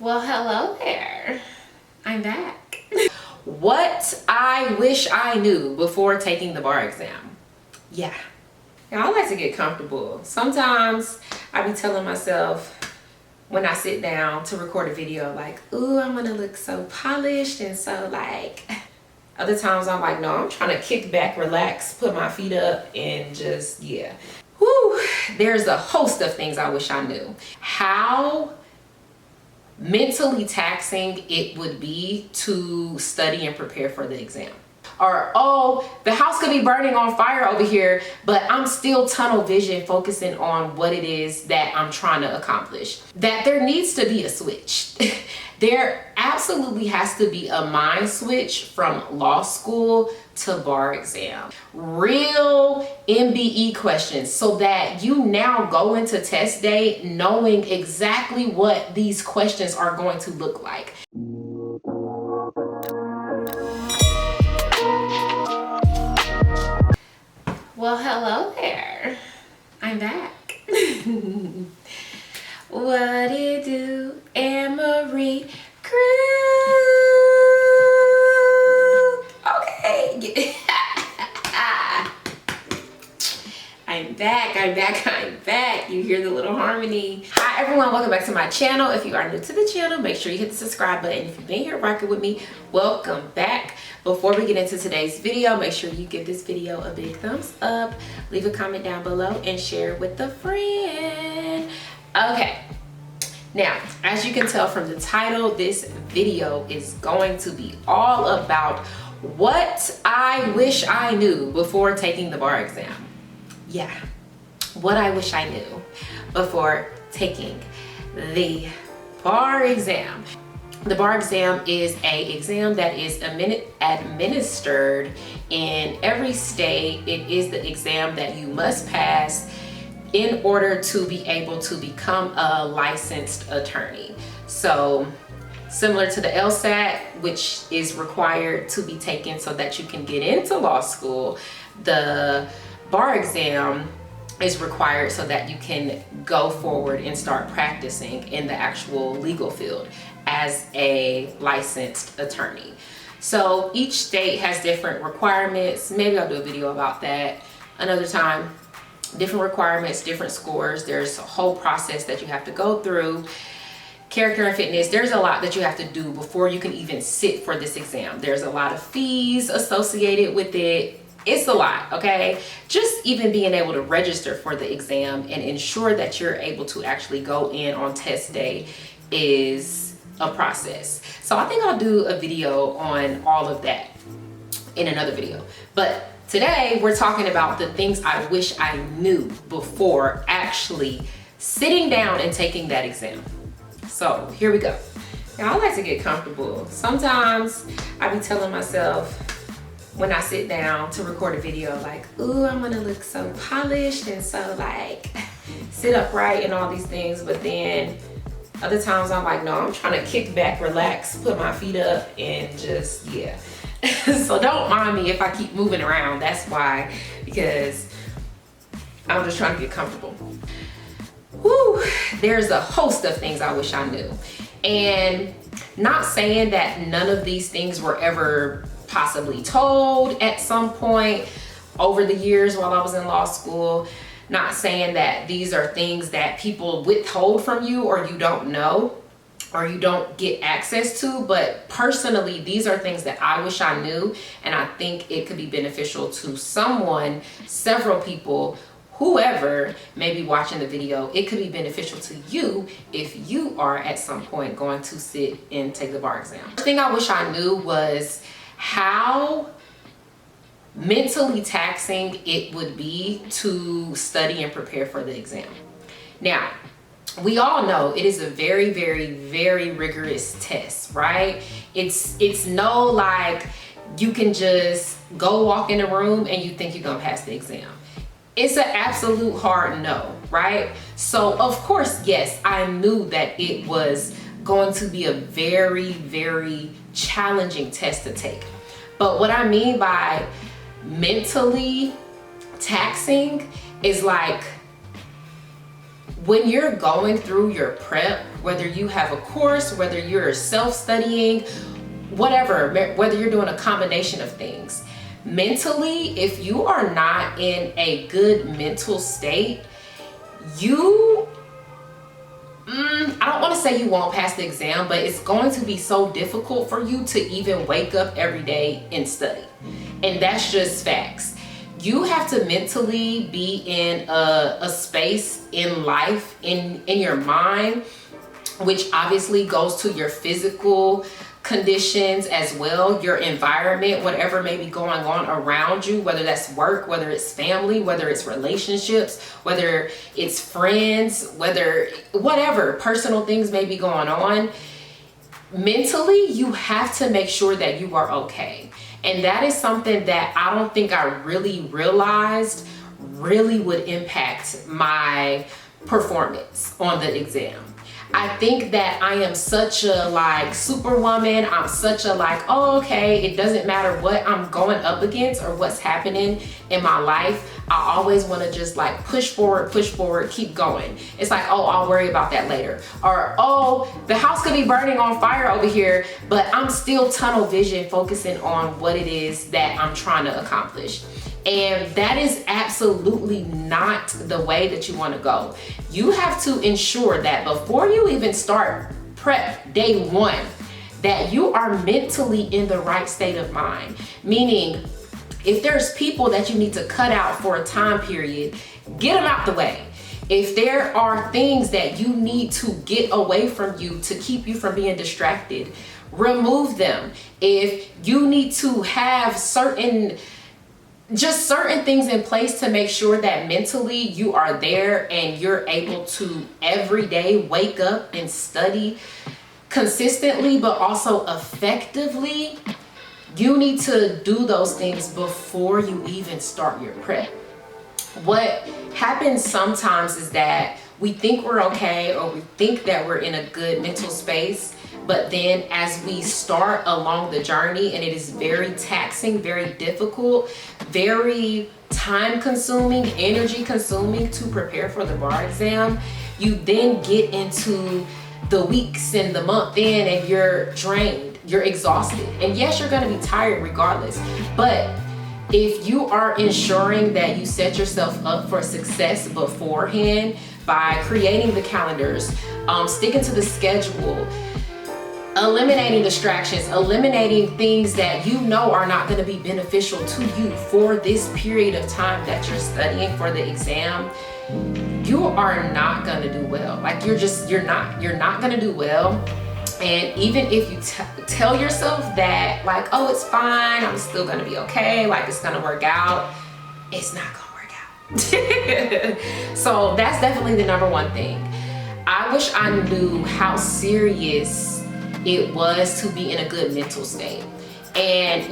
Well, hello there. I'm back. What I wish I knew before taking the bar exam. Yeah. Now, I like to get comfortable. Sometimes I be telling myself when I sit down to record a video, like, ooh, I'm gonna look so polished and so like. Other times I'm like, no, I'm trying to kick back, relax, put my feet up and just, yeah. Whew, there's a host of things I wish I knew. How mentally taxing it would be to study and prepare for the exam. Or, oh, the house could be burning on fire over here, but I'm still tunnel vision focusing on what it is that I'm trying to accomplish. That there needs to be a switch. There absolutely has to be a mind switch from law school to bar exam. Real MBE questions so that you now go into test day knowing exactly what these questions are going to look like. Well, hello there. I'm back. What it do, Anne-Marie Crew? Okay. I'm back. You hear the little harmony. Hi everyone, welcome back to my channel. If you are new to the channel, make sure you hit the subscribe button. If you've been here rocking with me, welcome back. Before we get into today's video, make sure you give this video a big thumbs up, leave a comment down below, and share with a friend. Okay, now, as you can tell from the title, this video is going to be all about what I wish I knew before taking the bar exam. Yeah, what I wish I knew before taking the bar exam. The bar exam is an exam that is administered in every state. It is the exam that you must pass in order to be able to become a licensed attorney. So similar to the LSAT, which is required to be taken so that you can get into law school, the bar exam is required so that you can go forward and start practicing in the actual legal field as a licensed attorney. So each state has different requirements. Maybe I'll do a video about that another time. Different requirements, different scores. There's a whole process that you have to go through. Character and fitness, there's a lot that you have to do before you can even sit for this exam. There's a lot of fees associated with it. It's a lot, okay? Just even being able to register for the exam and ensure that you're able to actually go in on test day is a process. So I think I'll do a video on all of that in another video. But today we're talking about the things I wish I knew before actually sitting down and taking that exam. So here we go. Now, I like to get comfortable. Sometimes I be telling myself when I sit down to record a video, like, ooh, I'm gonna look so polished and so like sit upright and all these things. But then other times I'm like, no, I'm trying to kick back, relax, put my feet up and just, yeah. So don't mind me if I keep moving around. That's why, because I'm just trying to get comfortable. Whew, there's a host of things I wish I knew. And not saying that none of these things were ever possibly told at some point over the years while I was in law school. Not saying that these are things that people withhold from you or you don't know or you don't get access to, but personally, these are things that I wish I knew, and I think it could be beneficial to someone, several people, whoever may be watching the video. It could be beneficial to you if you are at some point going to sit and take the bar exam. The thing I wish I knew was how mentally taxing it would be to study and prepare for the exam. Now, we all know it is a very, very, very rigorous test, right? It's no like you can just go walk in a room and you think you're gonna pass the exam. It's an absolute hard no, right? So of course, yes, I knew that it was going to be a very, very challenging test to take. But what I mean by mentally taxing is like when you're going through your prep, whether you have a course, whether you're self-studying, whatever, whether you're doing a combination of things. Mentally, if you are not in a good mental state, I don't want to say you won't pass the exam, but it's going to be so difficult for you to even wake up every day and study. And that's just facts. You have to mentally be in a space in life, in your mind, which obviously goes to your physical conditions as well, your environment, whatever may be going on around you, whether that's work, whether it's family, whether it's relationships, whether it's friends, whatever personal things may be going on. Mentally, you have to make sure that you are okay. And that is something that I don't think I really realized really would impact my performance on the exam. I think that I am such a superwoman. I'm such a oh, okay, it doesn't matter what I'm going up against or what's happening in my life. I always want to just push forward, keep going. It's oh, I'll worry about that later. Or, oh, the house could be burning on fire over here, but I'm still tunnel vision focusing on what it is that I'm trying to accomplish. And that is absolutely not the way that you want to go. You have to ensure that before you even start prep day one, that you are mentally in the right state of mind. Meaning, if there's people that you need to cut out for a time period, get them out the way. If there are things that you need to get away from you to keep you from being distracted, remove them. If you need to have certain things in place to make sure that mentally you are there and you're able to every day wake up and study consistently, but also effectively, you need to do those things before you even start your prep. What happens sometimes is that we think we're okay, or we think that we're in a good mental space, but then as we start along the journey, and it is very taxing, very difficult, very time consuming, energy consuming to prepare for the bar exam, you then get into the weeks and the month in and you're drained, you're exhausted. And yes, you're gonna be tired regardless, but if you are ensuring that you set yourself up for success beforehand by creating the calendars, sticking to the schedule, eliminating distractions, eliminating things that you know are not going to be beneficial to you for this period of time that you're studying for the exam, you are not going to do well. You're not going to do well. And even if you tell yourself that oh, it's fine, I'm still going to be okay, it's going to work out, it's not going to work out. So that's definitely the number one thing. I wish I knew how serious it was to be in a good mental state. And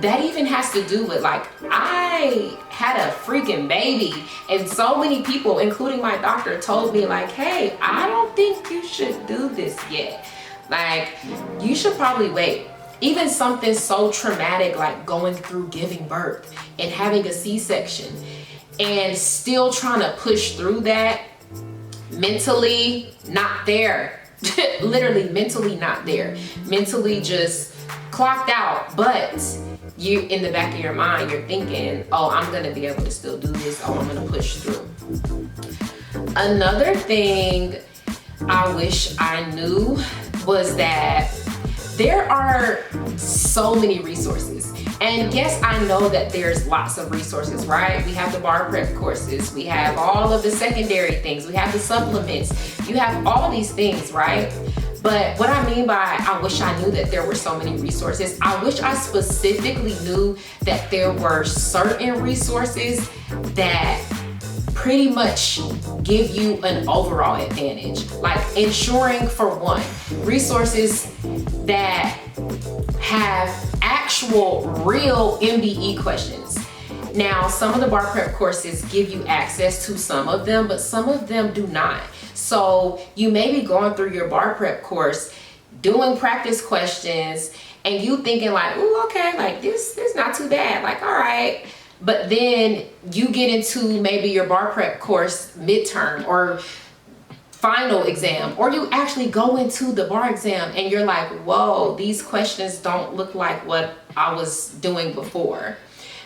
that even has to do with I had a freaking baby, and so many people, including my doctor, told me hey, I don't think you should do this yet. You should probably wait. Even something so traumatic like going through giving birth and having a C-section and still trying to push through that, mentally not there. Literally mentally not there. Mentally just clocked out, but you, in the back of your mind, you're thinking, oh, I'm gonna be able to still do this. Oh, I'm gonna push through. Another thing I wish I knew was that there are so many resources. And yes, I know that there's lots of resources, right? We have the bar prep courses, we have all of the secondary things, we have the supplements, you have all these things, right? But what I mean by I wish I knew that there were so many resources, I wish I specifically knew that there were certain resources that pretty much give you an overall advantage. Like ensuring, for one, resources that have actual real MBE questions. Now, some of the bar prep courses give you access to some of them, but some of them do not. So you may be going through your bar prep course, doing practice questions, and you thinking ooh, okay, this is not too bad, all right. But then you get into maybe your bar prep course midterm or final exam, or you actually go into the bar exam and you're like, whoa, these questions don't look like what I was doing before.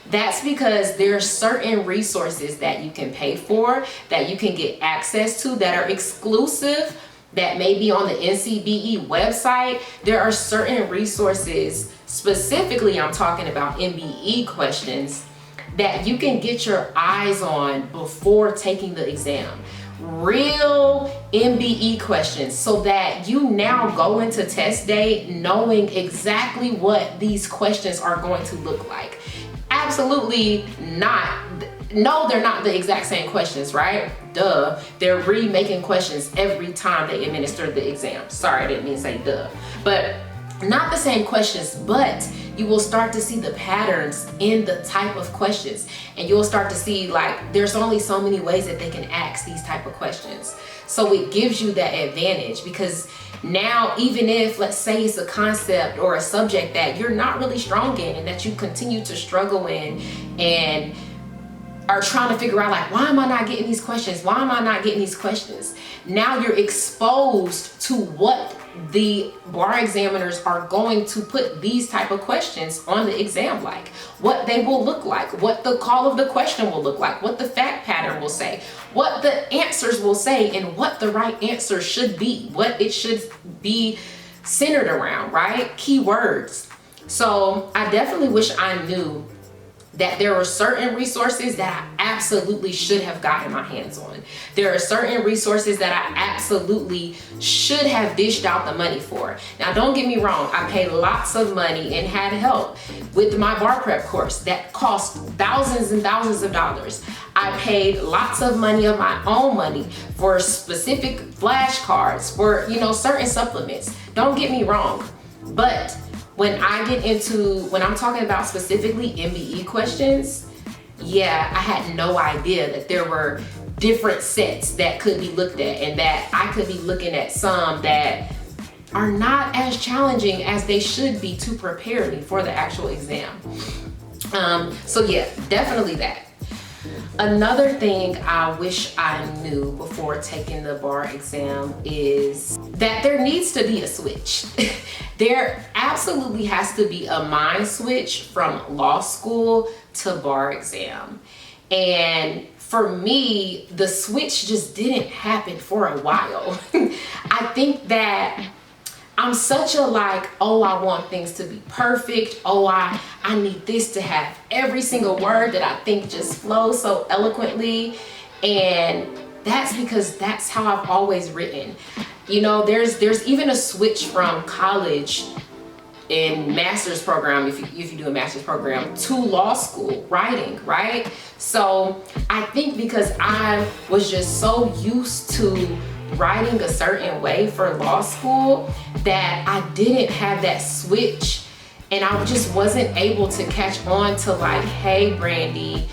That's because there are certain resources that you can pay for, that you can get access to, that are exclusive, that may be on the NCBE website. There are certain resources, specifically I'm talking about MBE questions, that you can get your eyes on before taking the exam. Real MBE questions, so that you now go into test day knowing exactly what these questions are going to look like. Absolutely not. No, they're not the exact same questions, right? Duh. They're remaking questions every time they administer the exam. Sorry, I didn't mean to say duh. But not the same questions, but you will start to see the patterns in the type of questions. And you'll start to see, like, there's only so many ways that they can ask these type of questions. So it gives you that advantage, because now, even if, let's say, it's a concept or a subject that you're not really strong in and that you continue to struggle in and are trying to figure out, like, why am I not getting these questions? Why am I not getting these questions? Now you're exposed to what the bar examiners are going to put these type of questions on the exam like, what they will look like, what the call of the question will look like, what the fact pattern will say, what the answers will say, and what the right answer should be, what it should be centered around, right? Keywords. So I definitely wish I knew that there were certain resources that I absolutely should have gotten my hands on. There are certain resources that I absolutely should have dished out the money for. Now, don't get me wrong, I paid lots of money and had help with my bar prep course that cost thousands and thousands of dollars. I paid lots of money of my own money for specific flashcards, for, you know, certain supplements. Don't get me wrong, but when I'm talking about specifically MBE questions, yeah, I had no idea that there were different sets that could be looked at, and that I could be looking at some that are not as challenging as they should be to prepare me for the actual exam. So yeah, definitely that. Another thing I wish I knew before taking the bar exam is that there needs to be a switch. There absolutely has to be a mind switch from law school to bar exam. And for me, the switch just didn't happen for a while. I think that I'm such a like, oh, I want things to be perfect. Oh, I need this to have every single word that I think just flows so eloquently. And that's because that's how I've always written. You know, there's even a switch from college in master's program, if you do a master's program, to law school writing, right? So I think because I was just so used to writing a certain way for law school that I didn't have that switch, and I just wasn't able to catch on to like, hey Brandy,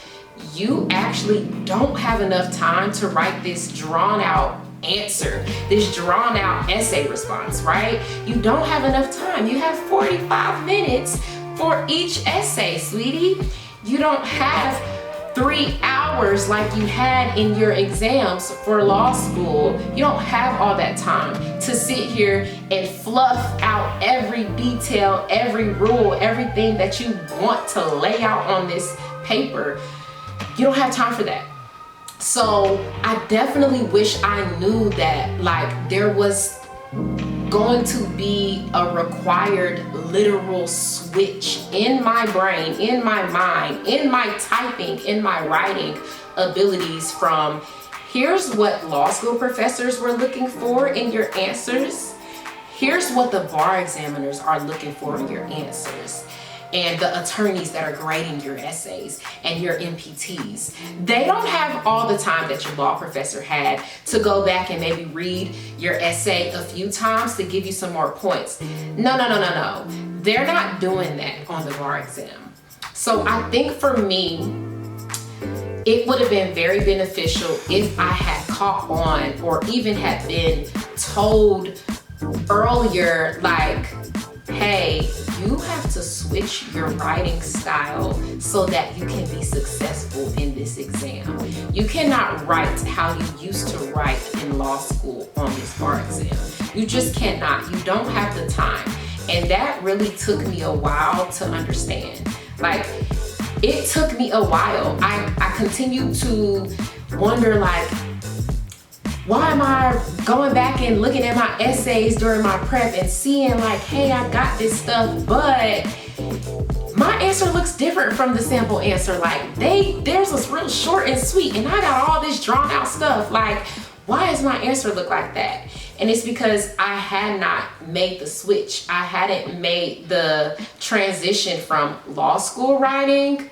you actually don't have enough time to write this drawn out answer, this drawn out essay response, right? You don't have enough time. You have 45 minutes for each essay, sweetie. You don't have 3 hours like you had in your exams for law school. You don't have all that time to sit here and fluff out every detail, every rule, everything that you want to lay out on this paper. You don't have time for that. So I definitely wish I knew that, like, there was going to be a required literal switch in my brain, in my mind, in my typing, in my writing abilities from here's what law school professors were looking for in your answers. Here's what the bar examiners are looking for in your answers. And the attorneys that are grading your essays and your MPTs. They don't have all the time that your law professor had to go back and maybe read your essay a few times to give you some more points. No. They're not doing that on the bar exam. So I think for me, it would have been very beneficial if I had caught on, or even had been told earlier, like, hey, you have to switch your writing style so that you can be successful in this exam. You cannot write how you used to write in law school on this bar exam. You just cannot. You don't have the time. And that really took me a while to understand. Like, it took me a while. I continued to wonder, like, why am I going back and looking at my essays during my prep and seeing like, hey, I got this stuff, but my answer looks different from the sample answer. Like, there's this real short and sweet, and I got all this drawn out stuff. Like, why does my answer look like that? And it's because I had not made the switch. I hadn't made the transition from law school writing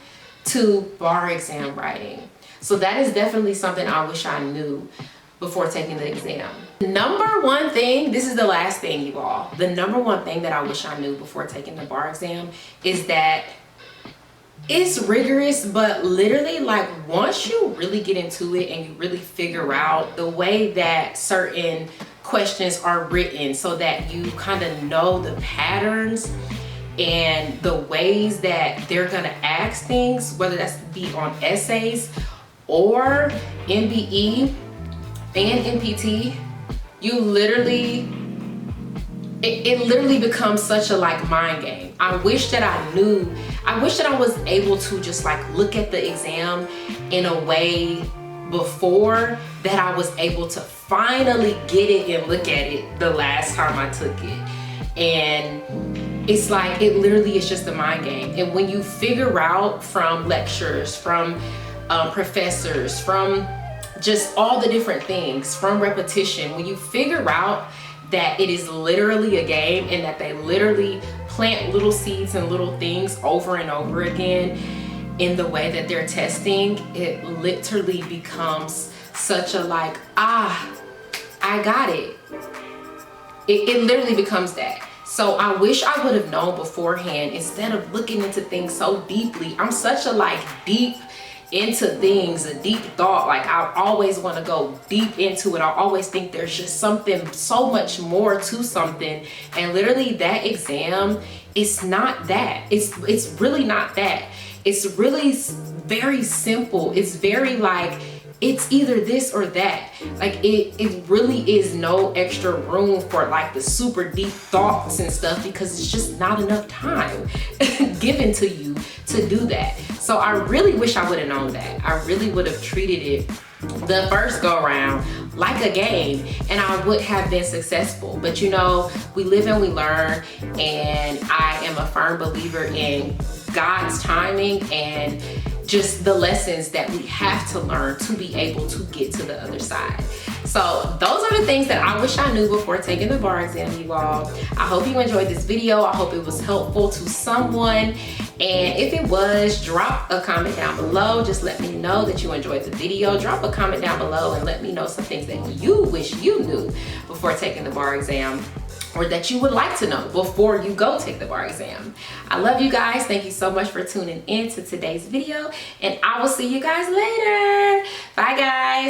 to bar exam writing. So that is definitely something I wish I knew before taking the exam. Number one thing, this is the last thing, you all. The number one thing that I wish I knew before taking the bar exam is that it's rigorous, but literally, like, once you really get into it and you really figure out the way that certain questions are written so that you kind of know the patterns and the ways that they're gonna ask things, whether that's be on essays or MBE and MPT, you literally, it literally becomes such a like mind game. I wish that I was able to just like look at the exam in a way before that I was able to finally get it and look at it the last time I took it. And it's like, it literally is just a mind game. And when you figure out from lectures, from professors, from just all the different things, from repetition, when you figure out that it is literally a game and that they literally plant little seeds and little things over and over again in the way that they're testing, it literally becomes such a like, I got it. It literally becomes that. So I wish I would have known beforehand, instead of looking into things so deeply. I'm such a like deep into things, a deep thought. Like, I always want to go deep into it. I always think there's just something so much more to something. And literally that exam, it's not that. It's really not that. It's really very simple. It's very like, it's either this or that. Like, it really is no extra room for like the super deep thoughts and stuff, because it's just not enough time given to you to do that. So I really wish I would have known that. I really would have treated it the first go around like a game, and I would have been successful. But you know, we live and we learn, and I am a firm believer in God's timing and just the lessons that we have to learn to be able to get to the other side. So those are the things that I wish I knew before taking the bar exam, you all. I hope you enjoyed this video. I hope it was helpful to someone. And if it was, drop a comment down below. Just let me know that you enjoyed the video. Drop a comment down below and let me know some things that you wish you knew before taking the bar exam, or that you would like to know before you go take the bar exam. I love you guys. Thank you so much for tuning in to today's video, and I will see you guys later. Bye guys.